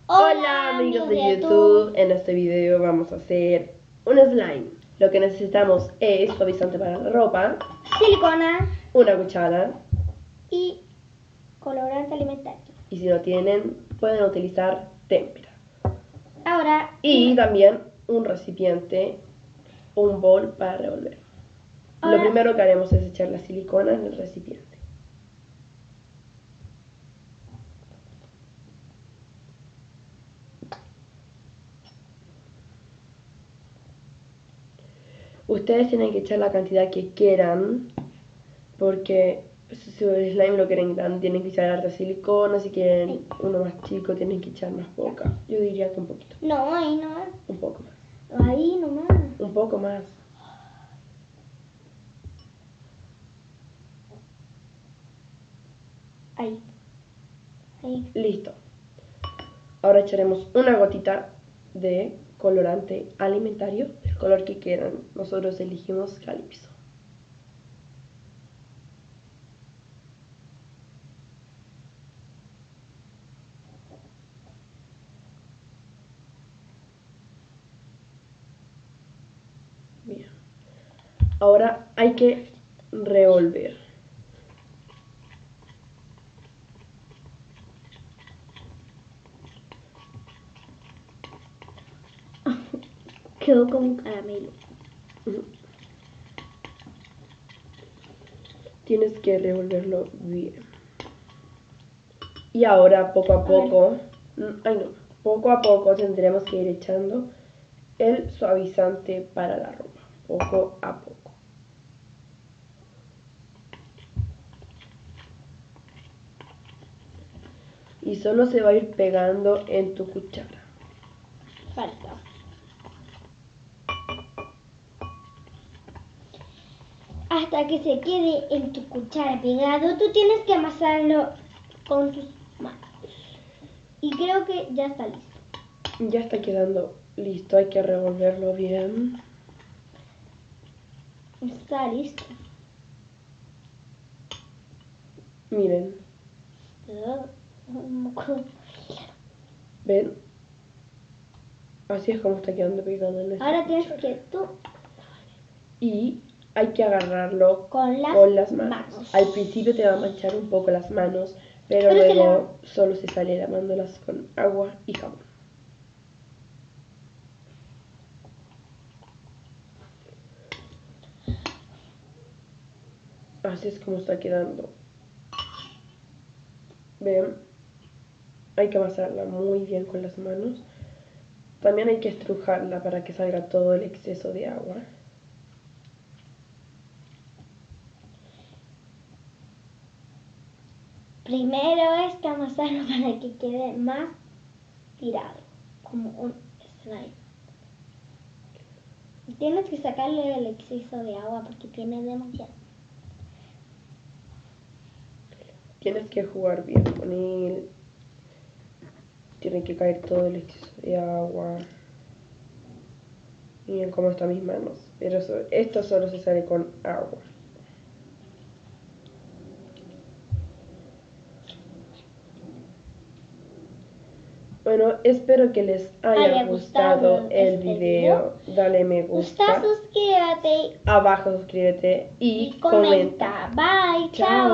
Hola amigos de YouTube, en este video vamos a hacer un slime. Lo que necesitamos es suavizante para la ropa, silicona una cuchara y colorante alimentario. y si no tienen pueden utilizar témpera. Ahora, Y también un recipiente o un bol para revolver. Lo primero que haremos es echar la silicona en el recipiente. Ustedes tienen que echar la cantidad que quieran, porque si el slime lo quieren grande, tienen que echar harta silicona. Si quieren uno más chico, tienen que echar más poca. Yo diría que un poquito. no, ahí no. Un poco más. Ahí nomás. Un poco más. Ahí. Ahí. Listo. Ahora echaremos una gotita de colorante alimentario, el color que quieran. Nosotros elegimos Calypso. Bien. Ahora hay que revolver. Quedó como un caramelo. Tienes que revolverlo bien. Y ahora poco a poco, poco a poco tendremos que ir echando el suavizante para la ropa, poco a poco. Y solo se va a ir pegando en tu cuchara. Falta. Hasta que se quede en tu cuchara pegado, tú tienes que amasarlo con tus manos. Y creo que ya está listo. Ya está quedando listo, hay que revolverlo bien. Está listo. Miren, ¿ven? Así es como está quedando pegado en Ahora esta tienes cuchara. que tú Y hay que agarrarlo con las manos. Al principio te va a manchar un poco las manos, pero Pero luego solo se sale lavándolas con agua y jabón. Así es como está quedando. ¿Ven? Hay que amasarla muy bien con las manos. También hay que estrujarla para que salga todo el exceso de agua. Primero es que amasarlo para que quede más tirado, como un slime. Tienes que sacarle el exceso de agua porque tiene demasiado. Tienes que jugar bien con él. Tiene que caer todo el exceso de agua. Miren cómo están mis manos. Pero esto solo se sale con agua. Bueno, espero que les haya gustado el video. Dale me gusta. Suscríbete Abajo suscríbete y comenta. Bye, chao.